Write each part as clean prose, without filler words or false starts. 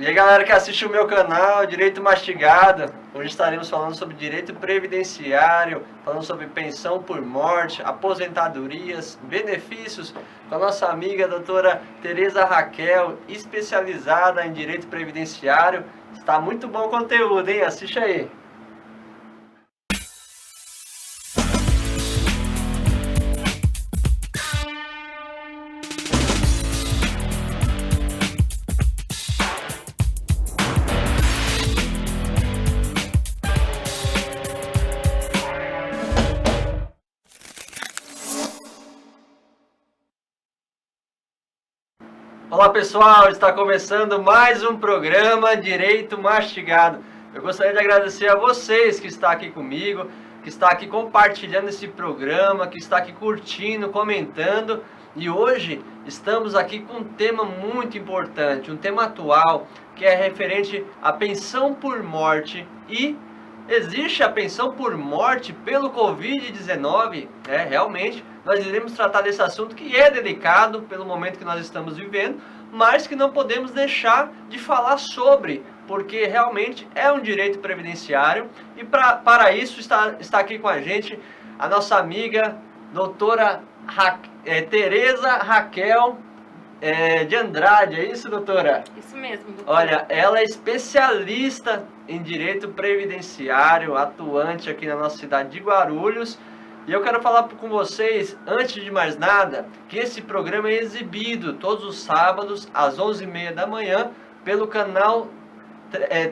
E aí, galera que assiste o meu canal, Direito Mastigado. Hoje estaremos falando sobre direito previdenciário, falando sobre pensão por morte, aposentadorias, benefícios, com a nossa amiga doutora Tereza Raquel, especializada em direito previdenciário. Está muito bom o conteúdo, hein? Assiste aí. Olá pessoal, está começando mais um programa Direito Mastigado. Eu gostaria de agradecer a vocês que estão aqui comigo, que está aqui compartilhando esse programa, que está aqui curtindo, comentando. E hoje estamos aqui com um tema muito importante, um tema atual, que é referente à pensão por morte. E existe a pensão por morte pelo Covid-19? Realmente. Nós iremos tratar desse assunto que é delicado pelo momento que nós estamos vivendo, mas que não podemos deixar de falar sobre, porque realmente é um direito previdenciário. E para isso está aqui com a gente a nossa amiga doutora Tereza Raquel de Andrade. É isso, doutora? Isso mesmo, doutora. Olha, ela é especialista em direito previdenciário, atuante aqui na nossa cidade de Guarulhos. E eu quero falar com vocês, antes de mais nada, que esse programa é exibido todos os sábados, às 11h30 da manhã, pelo canal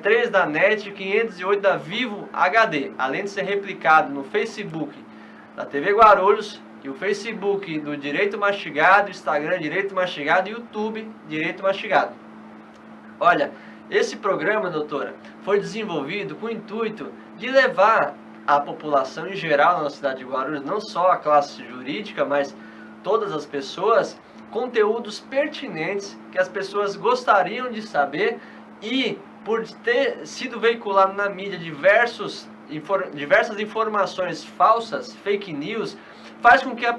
3 da NET, 508 da Vivo HD. Além de ser replicado no Facebook da TV Guarulhos, e o Facebook do Direito Mastigado, Instagram Direito Mastigado e YouTube Direito Mastigado. Olha, esse programa, doutora, foi desenvolvido com o intuito de levar a população em geral na cidade de Guarulhos, não só a classe jurídica, mas todas as pessoas, conteúdos pertinentes que as pessoas gostariam de saber, e por ter sido veiculado na mídia diversas informações falsas, fake news, faz com que as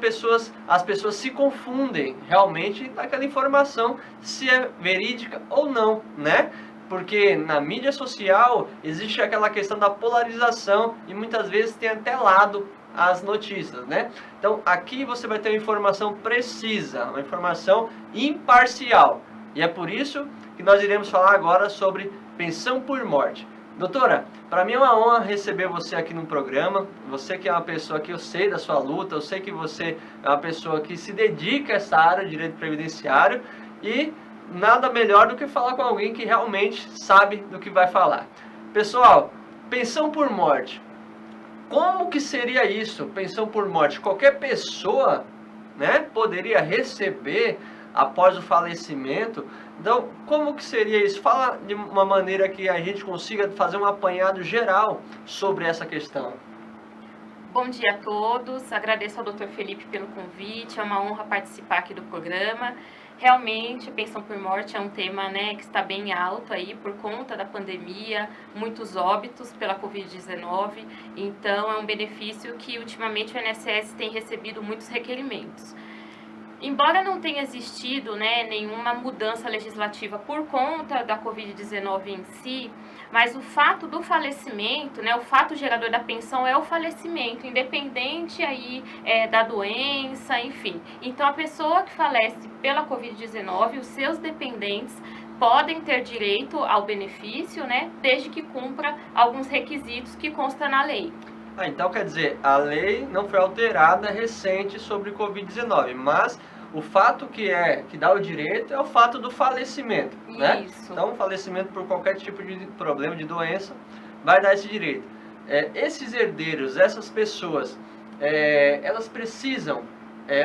pessoas se confundem realmente naquela informação, se é verídica ou não, né? Porque na mídia social existe aquela questão da polarização e muitas vezes tem até lado as notícias, né? Então aqui você vai ter uma informação precisa, uma informação imparcial. E é por isso que nós iremos falar agora sobre pensão por morte. Doutora, para mim é uma honra receber você aqui no programa. Você que é uma pessoa que eu sei da sua luta, eu sei que você é uma pessoa que se dedica a essa área de direito previdenciário e nada melhor do que falar com alguém que realmente sabe do que vai falar. Pessoal, pensão por morte. Como que seria isso, pensão por morte? Qualquer pessoa, né, poderia receber após o falecimento. Então, como que seria isso? Fala de uma maneira que a gente consiga fazer um apanhado geral sobre essa questão. Bom dia a todos. Agradeço ao Dr. Felipe pelo convite. É uma honra participar aqui do programa. Realmente, a pensão por morte é um tema, né, que está bem alto aí por conta da pandemia, muitos óbitos pela Covid-19. Então, é um benefício que ultimamente o INSS tem recebido muitos requerimentos. Embora não tenha existido, né, nenhuma mudança legislativa por conta da Covid-19 em si, mas o fato do falecimento, né, o fato gerador da pensão é o falecimento, independente aí da doença, enfim. Então, a pessoa que falece pela Covid-19, os seus dependentes podem ter direito ao benefício, né, desde que cumpra alguns requisitos que constam na lei. Então quer dizer, a lei não foi alterada recente sobre Covid-19, mas o fato que dá o direito é o fato do falecimento, né? Isso. Então, falecimento por qualquer tipo de problema, de doença, vai dar esse direito. Esses herdeiros, essas pessoas, elas precisam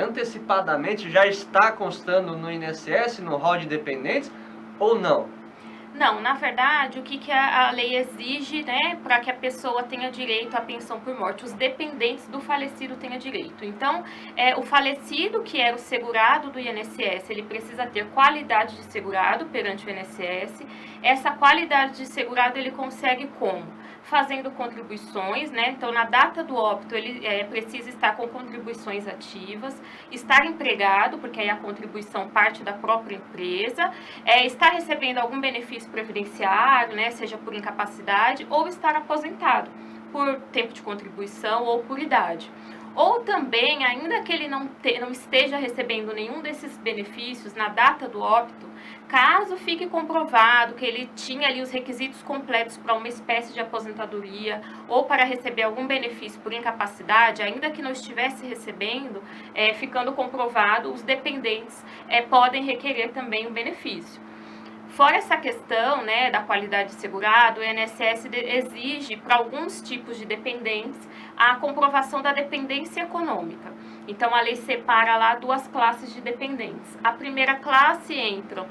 antecipadamente já estar constando no INSS, no rol de dependentes, ou não? Não, na verdade, o que a lei exige, né, para que a pessoa tenha direito à pensão por morte? Os dependentes do falecido tenham direito. Então, o falecido, que era o segurado do INSS, ele precisa ter qualidade de segurado perante o INSS. Essa qualidade de segurado ele consegue como? fazendo contribuições, né? Então, na data do óbito, ele precisa estar com contribuições ativas, estar empregado, porque aí a contribuição parte da própria empresa, estar recebendo algum benefício previdenciário, né? Seja por incapacidade, ou estar aposentado por tempo de contribuição ou por idade. Ou também, ainda que ele não esteja recebendo nenhum desses benefícios na data do óbito, caso fique comprovado que ele tinha ali os requisitos completos para uma espécie de aposentadoria ou para receber algum benefício por incapacidade, ainda que não estivesse recebendo, ficando comprovado, os dependentes podem requerer também o benefício. Fora essa questão, né, da qualidade de segurado, o INSS exige para alguns tipos de dependentes a comprovação da dependência econômica. Então, a lei separa lá duas classes de dependentes. A primeira classe entram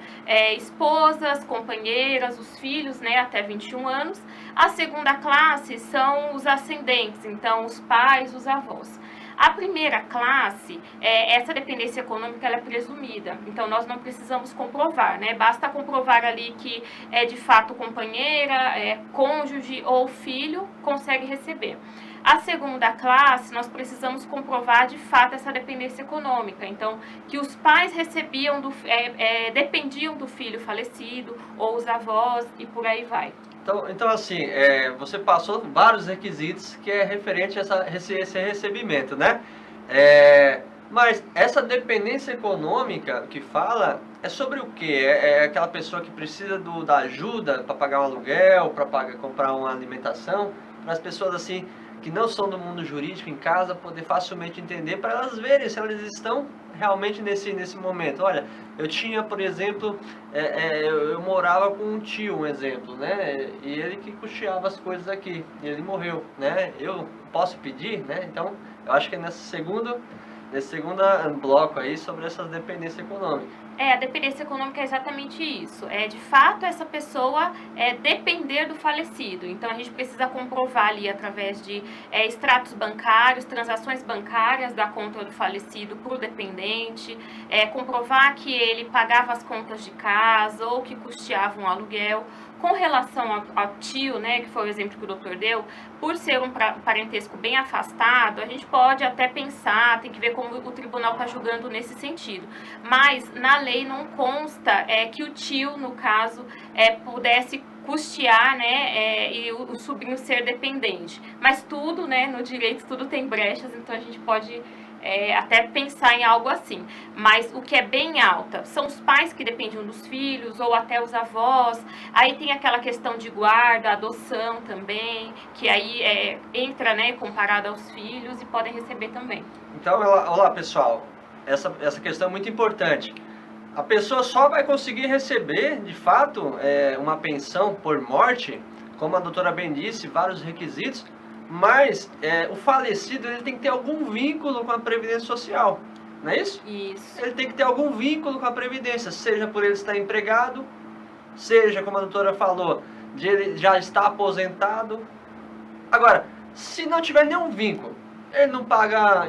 esposas, companheiras, os filhos, né, até 21 anos. A segunda classe são os ascendentes, então os pais, os avós. A primeira classe, essa dependência econômica ela é presumida, então nós não precisamos comprovar, né? Basta comprovar ali que de fato companheira, cônjuge ou filho consegue receber. A segunda classe, nós precisamos comprovar de fato essa dependência econômica, então que os pais recebiam dependiam do filho falecido ou os avós e por aí vai. Então assim, você passou vários requisitos que é referente a esse recebimento, né? Mas essa dependência econômica que fala é sobre o quê? É aquela pessoa que precisa da ajuda para pagar um aluguel, para comprar uma alimentação, para as pessoas assim que não são do mundo jurídico em casa poder facilmente entender, para elas verem se elas estão realmente nesse momento. Olha, eu tinha, por exemplo, eu morava com um tio, um exemplo, né? E ele que custeava as coisas aqui, e ele morreu, né? Eu posso pedir, né? Então, eu acho que é nesse segundo bloco aí sobre essas dependências econômicas. A dependência econômica é exatamente isso. De fato, essa pessoa depender do falecido. Então, a gente precisa comprovar ali através de extratos bancários, transações bancárias da conta do falecido para o dependente, comprovar que ele pagava as contas de casa ou que custeava um aluguel. Com relação ao tio, né, que foi o exemplo que o doutor deu, por ser um parentesco bem afastado, a gente pode até pensar, tem que ver como o tribunal está julgando nesse sentido. Mas na lei não consta que o tio, no caso, pudesse custear, né, e o sobrinho ser dependente. Mas tudo, né, no direito, tudo tem brechas, então a gente pode até pensar em algo assim. Mas o que é bem alta são os pais que dependiam dos filhos ou até os avós. Aí tem aquela questão de guarda, adoção também, que aí entra, né, comparado aos filhos e podem receber também. Então, olá pessoal, essa questão é muito importante. A pessoa só vai conseguir receber, de fato, uma pensão por morte, como a doutora bem disse, vários requisitos, mas o falecido ele tem que ter algum vínculo com a Previdência Social, não é isso? Isso. Ele tem que ter algum vínculo com a Previdência, seja por ele estar empregado, seja, como a doutora falou, de ele já estar aposentado. Agora, se não tiver nenhum vínculo, ele não paga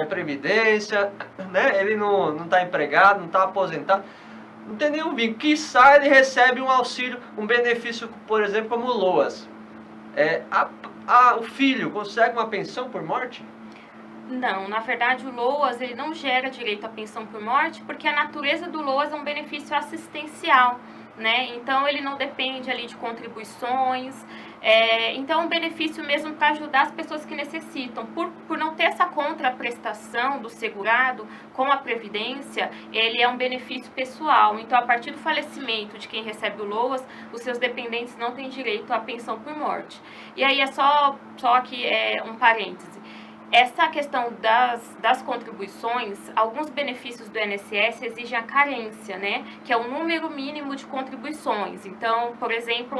Previdência, né? Ele não está empregado, não está aposentado, não tem nenhum vínculo. Quiçá ele recebe um auxílio, um benefício, por exemplo, como o LOAS. O filho consegue uma pensão por morte? Não, na verdade o LOAS ele não gera direito à pensão por morte porque a natureza do LOAS é um benefício assistencial, né? Então ele não depende ali de contribuições, então é um benefício mesmo para ajudar as pessoas que necessitam. Por não ter essa contraprestação do segurado com a Previdência, ele é um benefício pessoal. Então, a partir do falecimento de quem recebe o LOAS, os seus dependentes não têm direito à pensão por morte. E aí é só aqui um parêntese. Essa questão das contribuições, alguns benefícios do INSS exigem a carência, né? Que é o número mínimo de contribuições. Então, por exemplo,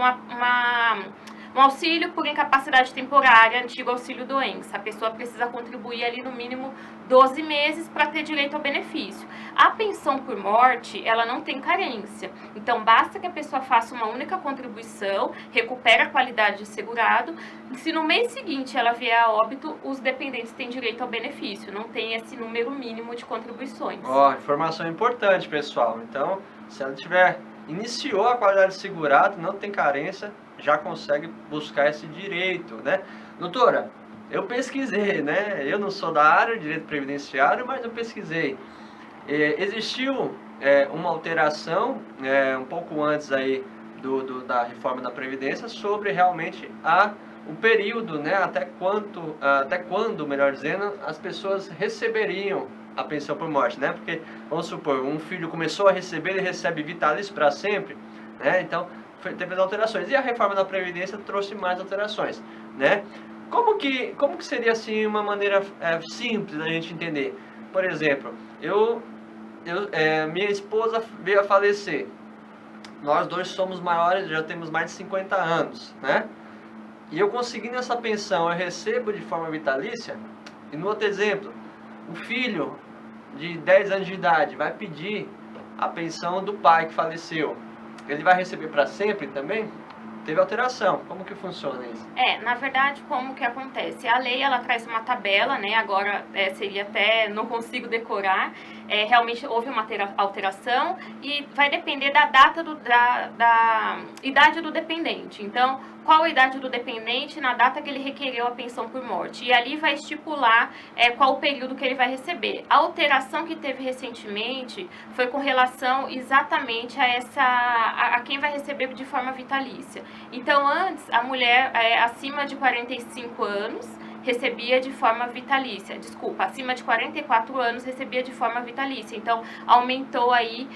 um auxílio por incapacidade temporária, antigo auxílio doença. A pessoa precisa contribuir ali no mínimo 12 meses para ter direito ao benefício. A pensão por morte, ela não tem carência. Então, basta que a pessoa faça uma única contribuição, recupere a qualidade de segurado. Se no mês seguinte ela vier a óbito, os dependentes têm direito ao benefício. Não tem esse número mínimo de contribuições. Informação importante, pessoal. Então, se ela tiver iniciou a qualidade segurada, não tem carência, já consegue buscar esse direito, né? Doutora, eu pesquisei, né? Eu não sou da área de direito previdenciário, mas eu pesquisei. Existiu uma alteração um pouco antes aí da reforma da Previdência sobre realmente o período, né? Até quando, melhor dizendo, as pessoas receberiam a pensão por morte, né? Porque, vamos supor, um filho começou a receber, ele recebe vitalício para sempre, né? Então, teve as alterações. E a reforma da Previdência trouxe mais alterações, né? Como que seria, assim, uma maneira simples da gente entender? Por exemplo, minha esposa veio a falecer. Nós dois somos maiores, já temos mais de 50 anos, né? E eu conseguindo essa pensão, eu recebo de forma vitalícia. E no outro exemplo, o filho de 10 anos de idade vai pedir a pensão do pai que faleceu. Ele vai receber para sempre também? Teve alteração. Como que funciona isso? Na verdade, como que acontece? A lei, ela traz uma tabela, né? Agora, seria até, não consigo decorar. Realmente houve uma alteração e vai depender da data da idade do dependente. Então, qual a idade do dependente na data que ele requereu a pensão por morte? E ali vai estipular qual o período que ele vai receber. A alteração que teve recentemente foi com relação exatamente a quem vai receber de forma vitalícia. Então, antes, a mulher acima de 45 anos recebia de forma vitalícia. Desculpa, acima de 44 anos recebia de forma vitalícia. Então, aumentou aí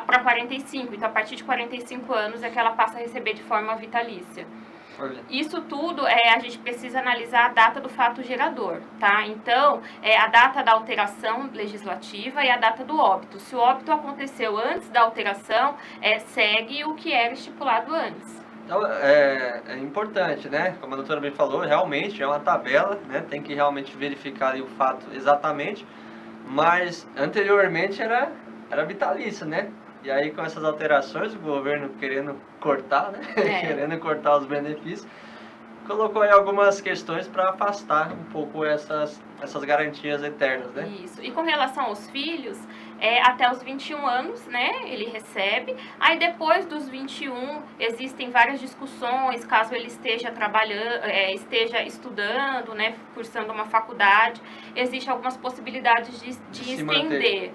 para 45. Então, a partir de 45 anos é que ela passa a receber de forma vitalícia. Isso tudo a gente precisa analisar a data do fato gerador, tá? Então, a data da alteração legislativa e a data do óbito. Se o óbito aconteceu antes da alteração, segue o que era estipulado antes. Então, é importante, né? Como a doutora bem falou, realmente é uma tabela, né? Tem que realmente verificar ali o fato exatamente, mas anteriormente era vitalício, né? E aí com essas alterações, o governo querendo cortar, né? Querendo cortar os benefícios, colocou aí algumas questões para afastar um pouco essas garantias eternas, né? Isso. E com relação aos filhos, até os 21 anos, né, ele recebe. Aí depois dos 21, existem várias discussões, caso ele esteja trabalhando, esteja estudando, né, cursando uma faculdade, existem algumas possibilidades de estender.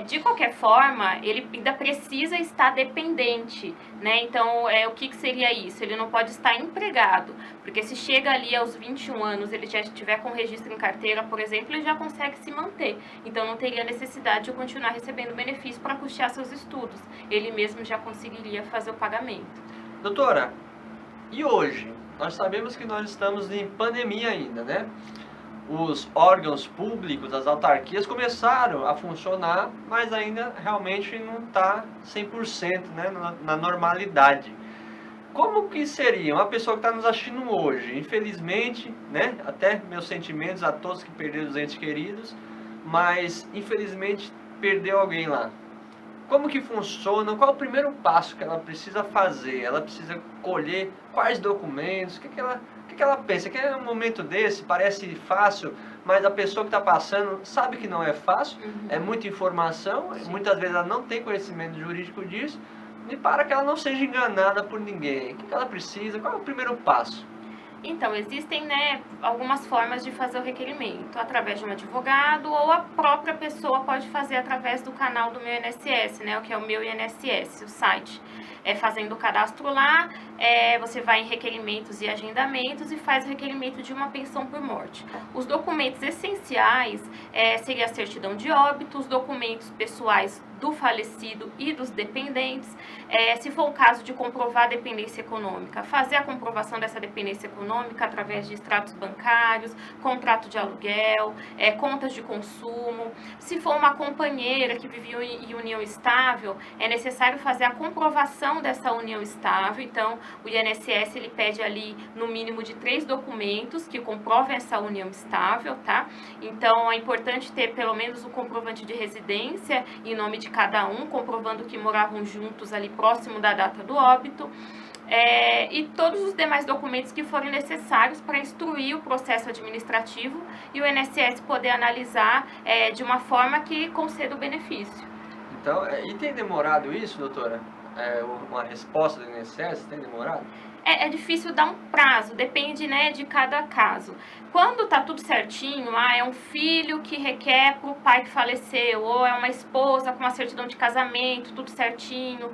De qualquer forma, ele ainda precisa estar dependente, né? Então, o que seria isso? Ele não pode estar empregado, porque se chega ali aos 21 anos, ele já estiver com registro em carteira, por exemplo, ele já consegue se manter. Então, não teria necessidade de continuar recebendo benefício para custear seus estudos. Ele mesmo já conseguiria fazer o pagamento. Doutora, e hoje? Nós sabemos que nós estamos em pandemia ainda, né? Os órgãos públicos, as autarquias começaram a funcionar, mas ainda realmente não está 100%, né, na normalidade. Como que seria uma pessoa que está nos assistindo hoje? Infelizmente, né, até meus sentimentos a todos que perderam os entes queridos, mas infelizmente perdeu alguém lá. Como que funciona? Qual é o primeiro passo que ela precisa fazer? Ela precisa colher quais documentos? O que ela pensa? Que é um momento desse, parece fácil, mas a pessoa que está passando sabe que não é fácil, é muita informação, muitas vezes ela não tem conhecimento jurídico disso, e para que ela não seja enganada por ninguém. O que ela precisa? Qual é o primeiro passo? Então, existem, né, algumas formas de fazer o requerimento, através de um advogado ou a própria pessoa pode fazer através do canal do Meu INSS, né, o que é o Meu INSS, o site. Fazendo o cadastro lá, você vai em requerimentos e agendamentos e faz o requerimento de uma pensão por morte. Os documentos essenciais seria a certidão de óbito, os documentos pessoais do falecido e dos dependentes. Se for o caso de comprovar a dependência econômica, fazer a comprovação dessa dependência econômica através de extratos bancários, contrato de aluguel, contas de consumo. Se for uma companheira que viveu em união estável, é necessário fazer a comprovação dessa união estável. Então, o INSS ele pede ali no mínimo de 3 documentos que comprovem essa união estável, tá? Então, é importante ter pelo menos o comprovante de residência em nome de cada um, comprovando que moravam juntos ali próximo da data do óbito. E todos os demais documentos que forem necessários para instruir o processo administrativo e o INSS poder analisar de uma forma que conceda o benefício. Então, e tem demorado isso, doutora? uma resposta do INSS? Tem demorado? É difícil dar um prazo, depende, né, de cada caso. Quando tá tudo certinho, é um filho que requer para o pai que faleceu, ou é uma esposa com uma certidão de casamento, tudo certinho,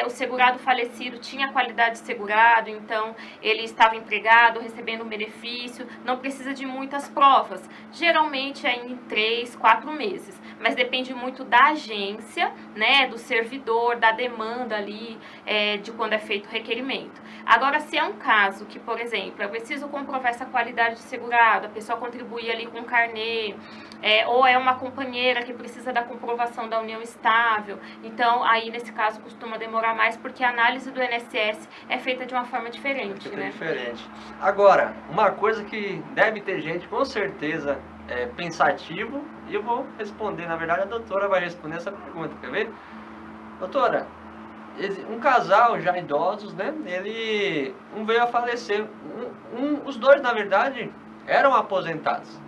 o segurado falecido tinha qualidade de segurado, então ele estava empregado, recebendo um benefício, não precisa de muitas provas. Geralmente é em 3, 4 meses, mas depende muito da agência, né, do servidor, da demanda ali, de quando é feito o requerimento. Agora, se é um caso que, por exemplo, eu preciso comprovar essa qualidade de segurado, a pessoa contribui ali com carnê, ou é uma companheira que precisa da comprovação da união estável, então aí nesse caso costuma demorar mais porque a análise do INSS é feita de uma forma diferente, né? Diferente. Agora, uma coisa que deve ter gente com certeza pensativo, e eu vou responder, na verdade a doutora vai responder essa pergunta, quer ver? Doutora, um casal já idosos, né? Um veio a falecer. Os dois, na verdade, eram aposentados.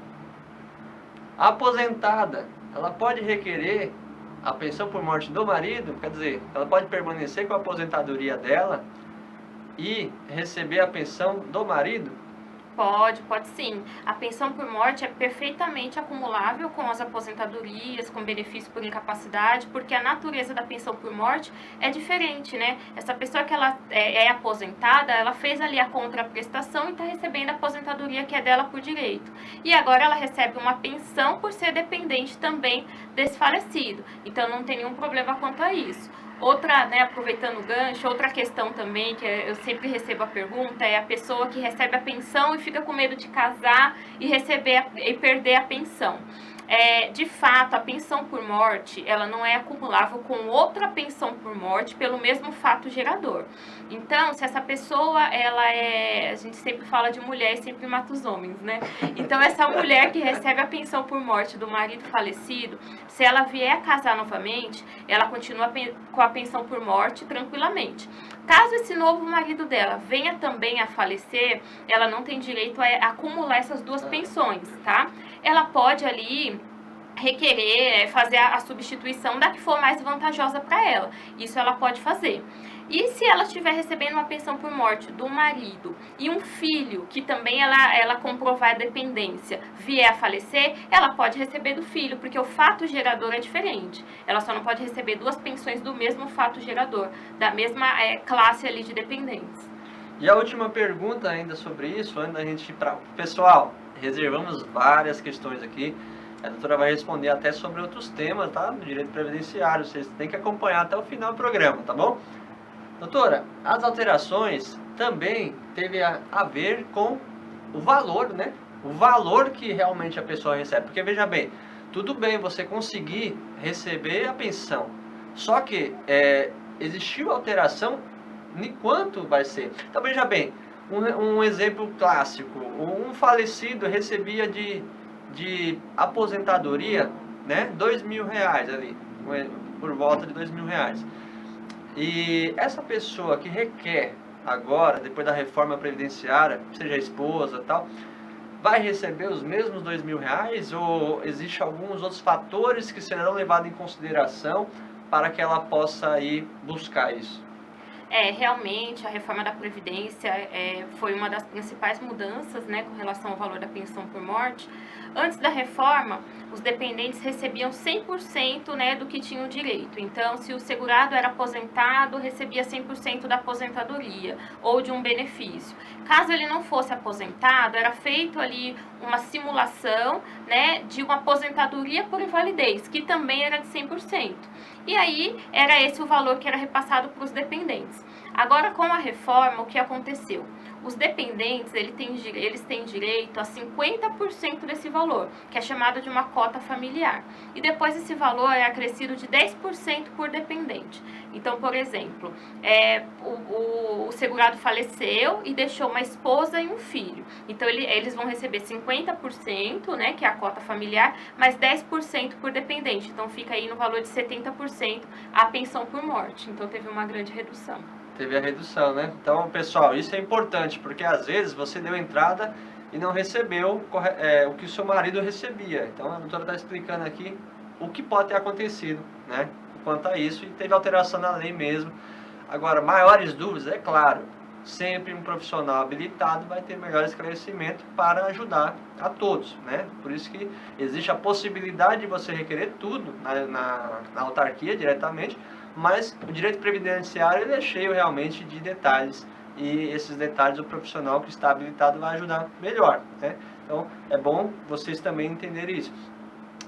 A aposentada, ela pode requerer a pensão por morte do marido, quer dizer, ela pode permanecer com a aposentadoria dela e receber a pensão do marido? Pode sim. A pensão por morte é perfeitamente acumulável com as aposentadorias, com benefício por incapacidade, porque a natureza da pensão por morte é diferente, né? Essa pessoa que ela é aposentada, ela fez ali a contraprestação e está recebendo a aposentadoria que é dela por direito. E agora ela recebe uma pensão por ser dependente também desse falecido. Então não tem nenhum problema quanto a isso. Outra, né, aproveitando o gancho, outra questão também, que eu sempre recebo a pergunta, é a pessoa que recebe a pensão e fica com medo de casar e perder a pensão. De fato, a pensão por morte, ela não é acumulável com outra pensão por morte pelo mesmo fato gerador. Então, se essa pessoa, a gente sempre fala de mulher e sempre mata os homens, né? Então, essa mulher que recebe a pensão por morte do marido falecido, se ela vier a casar novamente, ela continua com a pensão por morte tranquilamente. Caso esse novo marido dela venha também a falecer, ela não tem direito a acumular essas duas pensões, tá? Ela pode ali requerer, fazer a substituição da que for mais vantajosa para ela. Isso ela pode fazer. E se ela estiver recebendo uma pensão por morte do marido e um filho, que também ela comprovar a dependência, vier a falecer, ela pode receber do filho, porque o fato gerador é diferente. Ela só não pode receber duas pensões do mesmo fato gerador, da mesma classe ali de dependentes. E a última pergunta ainda sobre isso, antes da gente ir para... Pessoal, reservamos várias questões aqui. A doutora vai responder até sobre outros temas, tá? Do direito previdenciário. Vocês têm que acompanhar até o final do programa, tá bom? Doutora, as alterações também teve a ver com o valor, né? O valor que realmente a pessoa recebe. Porque, veja bem, tudo bem você conseguir receber a pensão. Só que existiu alteração em quanto vai ser. Então, veja bem, um exemplo clássico. Um falecido recebia de aposentadoria, né? R$2.000 ali, por volta de R$2.000. E essa pessoa que requer agora, depois da reforma previdenciária, seja a esposa e tal, vai receber os mesmos R$2.000 ou existe alguns outros fatores que serão levados em consideração para que ela possa ir buscar isso? Realmente, a reforma da Previdência foi uma das principais mudanças, né, com relação ao valor da pensão por morte. Antes da reforma, os dependentes recebiam 100%, né, do que tinham direito. Então, se o segurado era aposentado, recebia 100% da aposentadoria ou de um benefício. Caso ele não fosse aposentado, era feito ali uma simulação, né, de uma aposentadoria por invalidez, que também era de 100%. E aí, era esse o valor que era repassado para os dependentes. Agora, com a reforma, o que aconteceu? Os dependentes, eles têm direito a 50% desse valor, que é chamado de uma cota familiar. E depois esse valor é acrescido de 10% por dependente. Então, por exemplo, o segurado faleceu e deixou uma esposa e um filho. Então, eles vão receber 50%, né, que é a cota familiar, mais 10% por dependente. Então, fica aí no valor de 70% a pensão por morte. Então, teve uma grande redução. Teve a redução, né? Então, pessoal, isso é importante, porque às vezes você deu entrada e não recebeu o que o seu marido recebia. Então, a doutora está explicando aqui o que pode ter acontecido, né? Quanto a isso, e teve alteração na lei mesmo, Agora, maiores dúvidas, é claro, sempre um profissional habilitado vai ter melhor esclarecimento para ajudar a todos, né? Por isso que existe a possibilidade de você requerer tudo na autarquia diretamente, mas o direito previdenciário ele é cheio realmente de detalhes, e esses detalhes o profissional que está habilitado vai ajudar melhor, né? Então é bom vocês também entenderem isso.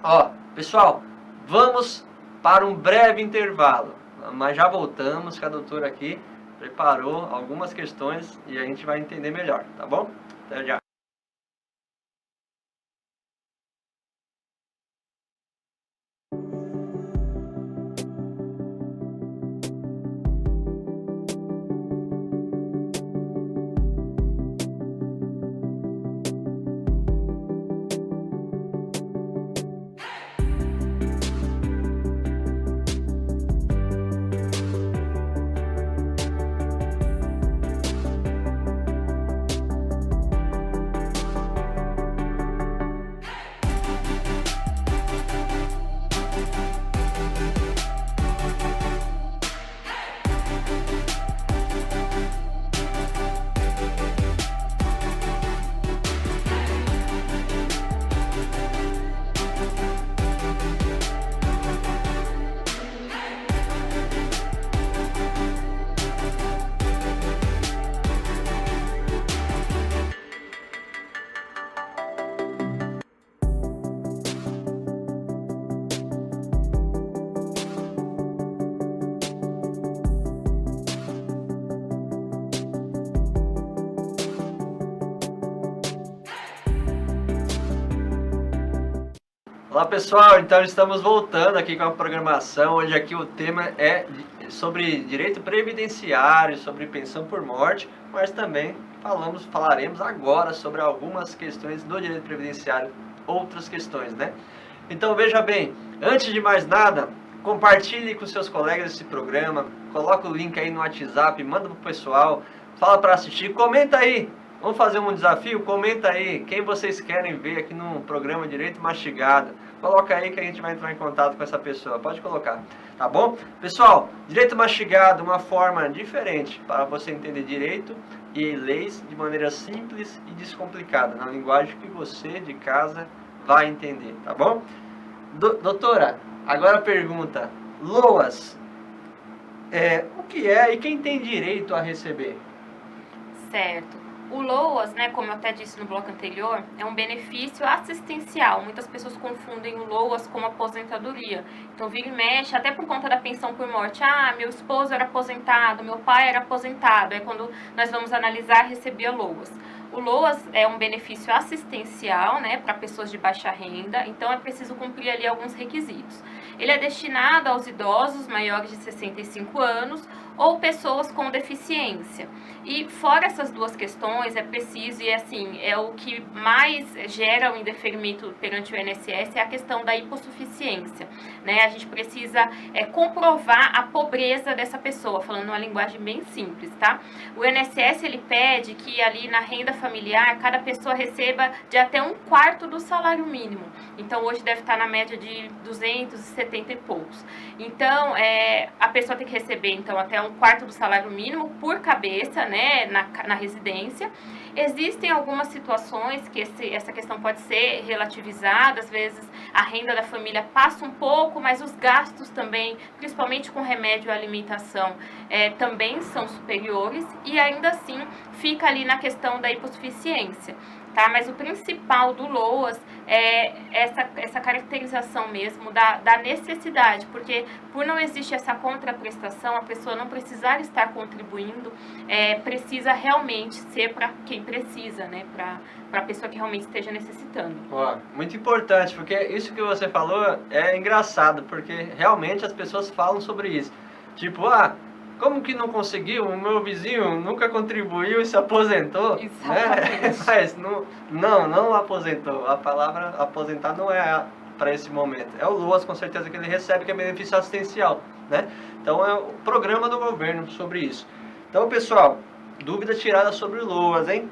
Ó, pessoal, vamos para um breve intervalo, mas já voltamos, que a doutora aqui preparou algumas questões e a gente vai entender melhor, tá bom? Até já. Olá pessoal, então estamos voltando aqui com a programação. Hoje aqui o tema é sobre direito previdenciário, sobre pensão por morte, mas também falaremos agora sobre algumas questões do direito previdenciário, outras questões, né? Então veja bem, antes de mais nada, compartilhe com seus colegas esse programa, coloca o link aí no WhatsApp, manda pro pessoal, fala para assistir, comenta aí. Vamos fazer um desafio? Comenta aí quem vocês querem ver aqui no programa Direito Mastigado. Coloca aí que a gente vai entrar em contato com essa pessoa. Pode colocar, tá bom? Pessoal, Direito Mastigado, uma forma diferente para você entender direito e leis de maneira simples e descomplicada, na linguagem que você de casa vai entender, tá bom? Doutora, agora a pergunta. LOAS, o que é e quem tem direito a receber? Certo. O LOAS, né, como eu até disse no bloco anterior, é um benefício assistencial. Muitas pessoas confundem o LOAS com aposentadoria. Então, vira e mexe, até por conta da pensão por morte. Ah, meu esposo era aposentado, meu pai era aposentado. É quando nós vamos analisar, recebia LOAS. O LOAS é um benefício assistencial, né, para pessoas de baixa renda. Então, é preciso cumprir ali alguns requisitos. Ele é destinado aos idosos maiores de 65 anos ou pessoas com deficiência. E fora essas duas questões, é preciso, e assim, é o que mais gera o indeferimento perante o INSS, é a questão da hipossuficiência, né? A gente precisa comprovar a pobreza dessa pessoa, falando uma linguagem bem simples, tá? O INSS, ele pede que ali na renda familiar, cada pessoa receba de até 1/4 do salário mínimo. Então, hoje deve estar na média de 270 e poucos. Então, a pessoa tem que receber, então, até 1/4 do salário mínimo por cabeça, né, na residência. Existem algumas situações que essa questão pode ser relativizada, às vezes a renda da família passa um pouco, mas os gastos também, principalmente com remédio e alimentação, também são superiores e ainda assim fica ali na questão da hipossuficiência. Tá? Mas o principal do LOAS é essa caracterização mesmo da necessidade, porque por não existir essa contraprestação, a pessoa não precisar estar contribuindo, precisa realmente ser para quem precisa, né? Para a pessoa que realmente esteja necessitando. Ó, muito importante, porque isso que você falou é engraçado, porque realmente as pessoas falam sobre isso. Tipo, como que não conseguiu? O meu vizinho nunca contribuiu e se aposentou, né? Mas não aposentou. A palavra aposentar não é para esse momento. É o LOAS, com certeza, que ele recebe, que é benefício assistencial, né? Então é o programa do governo sobre isso. Então, pessoal, dúvida tirada sobre o LOAS, hein?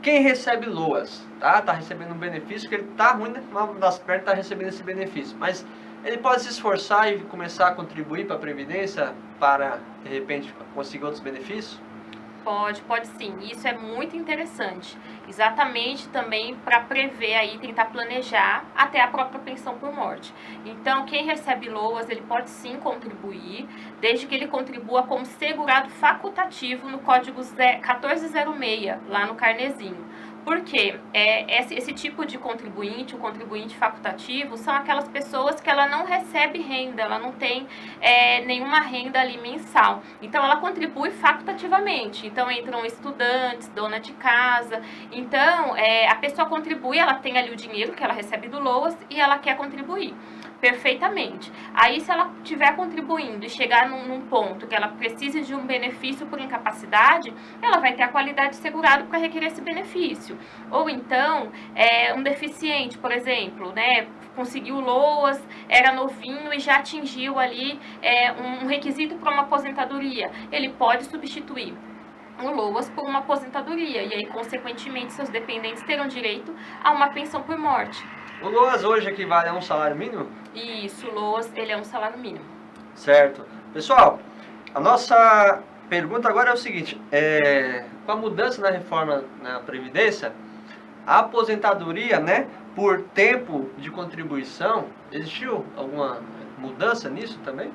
Quem recebe LOAS, tá? Tá recebendo um benefício, que ele tá ruim, né? Uma das pernas tá recebendo esse benefício, mas ele pode se esforçar e começar a contribuir para a Previdência para, de repente, conseguir outros benefícios? Pode sim. Isso é muito interessante. Exatamente também para prever aí, tentar planejar até a própria pensão por morte. Então, quem recebe LOAS, ele pode sim contribuir, desde que ele contribua como segurado facultativo no código 1406, lá no carnezinho. Porque esse tipo de contribuinte, o contribuinte facultativo, são aquelas pessoas que ela não recebe renda, ela não tem nenhuma renda ali mensal. Então, ela contribui facultativamente. Então, entram estudantes, dona de casa. Então, a pessoa contribui, ela tem ali o dinheiro que ela recebe do LOAS e ela quer contribuir. Perfeitamente. Aí, se ela estiver contribuindo e chegar num ponto que ela precise de um benefício por incapacidade, ela vai ter a qualidade de segurado para requerer esse benefício. Ou então, um deficiente, por exemplo, né, conseguiu LOAS, era novinho e já atingiu ali um requisito para uma aposentadoria. Ele pode substituir o LOAS por uma aposentadoria e aí, consequentemente, seus dependentes terão direito a uma pensão por morte. O LOAS hoje equivale a um salário mínimo? Isso, o LOAS, ele é um salário mínimo. Certo. Pessoal, a nossa pergunta agora é o seguinte, com a mudança na reforma na Previdência, a aposentadoria, né, por tempo de contribuição, existiu alguma mudança nisso também?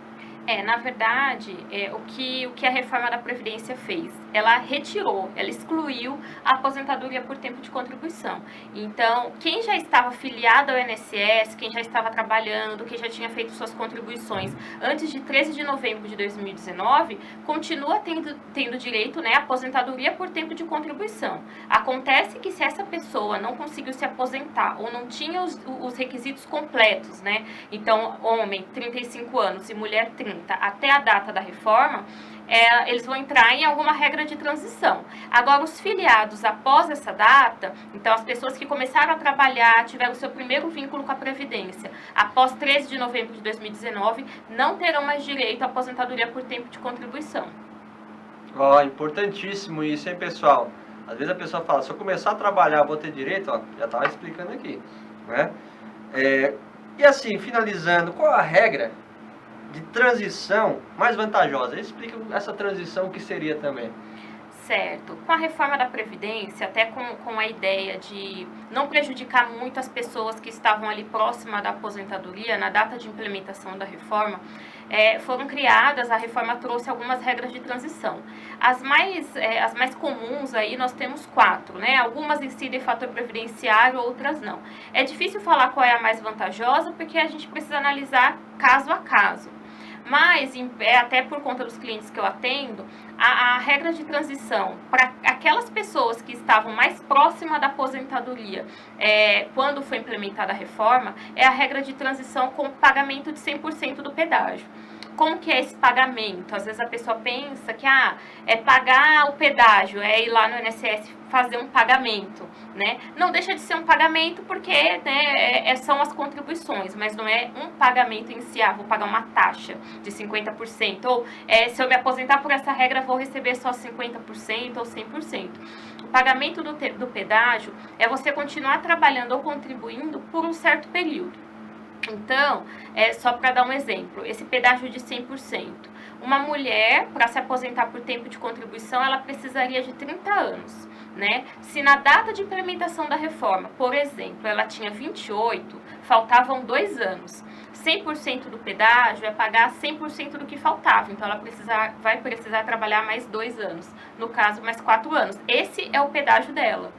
Na verdade, o que a reforma da Previdência fez? Ela retirou, ela excluiu a aposentadoria por tempo de contribuição. Então, quem já estava filiado ao INSS, quem já estava trabalhando, quem já tinha feito suas contribuições antes de 13 de novembro de 2019, continua tendo direito, né, à aposentadoria por tempo de contribuição. Acontece que se essa pessoa não conseguiu se aposentar ou não tinha os requisitos completos, né, então, homem, 35 anos e mulher, 30, até a data da reforma, eles vão entrar em alguma regra de transição. Agora, os filiados após essa data, então as pessoas que começaram a trabalhar, tiveram seu primeiro vínculo com a Previdência, após 13 de novembro de 2019, não terão mais direito à aposentadoria por tempo de contribuição. Importantíssimo isso, hein, pessoal? Às vezes a pessoa fala, se eu começar a trabalhar, vou ter direito? Já estava explicando aqui, né? E assim, finalizando, qual a regra de transição mais vantajosa? Explica essa transição, o que seria também. Certo. Com a reforma da Previdência, até com a ideia de não prejudicar muito as pessoas que estavam ali próxima da aposentadoria, na data de implementação da reforma, foram criadas, a reforma trouxe algumas regras de transição. As mais comuns aí, nós temos 4, né? Algumas incidem em fator previdenciário, outras não. É difícil falar qual é a mais vantajosa, porque a gente precisa analisar caso a caso. Mas, até por conta dos clientes que eu atendo, a regra de transição para aquelas pessoas que estavam mais próximas da aposentadoria, quando foi implementada a reforma, é a regra de transição com pagamento de 100% do pedágio. Como que é esse pagamento? Às vezes a pessoa pensa que é pagar o pedágio, é ir lá no INSS fazer um pagamento, né? Não deixa de ser um pagamento porque, né, são as contribuições, mas não é um pagamento em si, vou pagar uma taxa de 50%, ou se eu me aposentar por essa regra, vou receber só 50% ou 100%. O pagamento do pedágio é você continuar trabalhando ou contribuindo por um certo período. Então, só para dar um exemplo, esse pedágio de 100%. Uma mulher, para se aposentar por tempo de contribuição, ela precisaria de 30 anos, né? Se na data de implementação da reforma, por exemplo, ela tinha 28, faltavam 2 anos. 100% do pedágio é pagar 100% do que faltava. Então, ela vai precisar trabalhar mais 2 anos. No caso, mais 4 anos. Esse é o pedágio dela.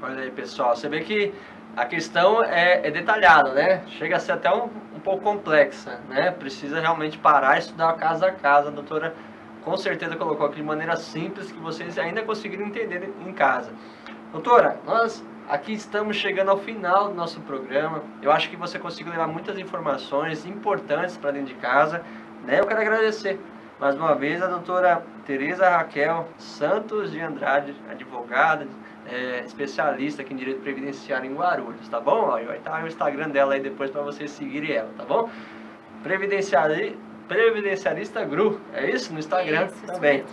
Olha aí, pessoal. Você vê que a questão é detalhada, né? Chega a ser até um pouco complexa, né? Precisa realmente parar e estudar caso a caso. A doutora com certeza colocou aqui de maneira simples que vocês ainda conseguiram entender em casa. Doutora, nós aqui estamos chegando ao final do nosso programa. Eu acho que você conseguiu levar muitas informações importantes para dentro de casa, né? Eu quero agradecer mais uma vez a doutora Tereza Raquel Santos de Andrade, advogada, especialista aqui em Direito Previdenciário em Guarulhos, tá bom? Vai estar o Instagram dela aí depois para vocês seguirem ela, tá bom? Previdenciarista Gru, é isso? No Instagram também.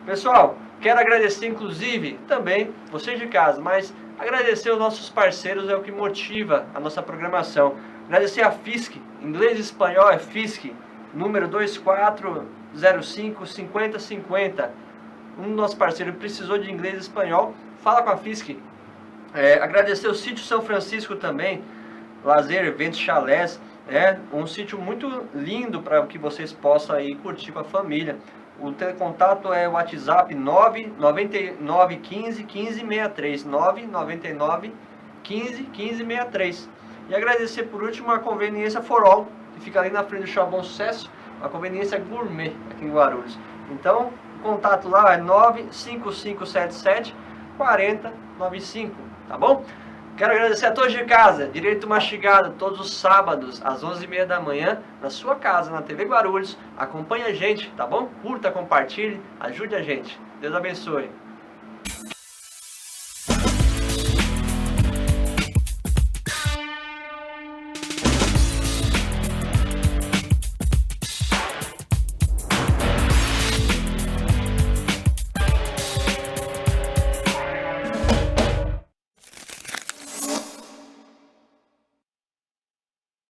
Pessoal, quero agradecer inclusive também vocês de casa, mas agradecer os nossos parceiros é o que motiva a nossa programação. Agradecer a FISC, inglês e espanhol é FISC, número 2405-5050. Um dos nossos parceiros precisou de inglês e espanhol, fala com a FISC. Agradecer o Sítio São Francisco também, lazer, eventos, chalés, um sítio muito lindo para que vocês possam ir curtir com a família. O contato é o WhatsApp 99915 1563, 999 15 1563. E agradecer por último a Conveniência For All, que fica ali na frente do Shopping Bom Sucesso, a conveniência gourmet aqui em Guarulhos. Então, o contato lá é 95577 4095, tá bom? Quero agradecer a todos de casa, Direito Mastigado, todos os sábados, às 11h30 da manhã, na sua casa, na TV Guarulhos. Acompanhe a gente, tá bom? Curta, compartilhe, ajude a gente. Deus abençoe.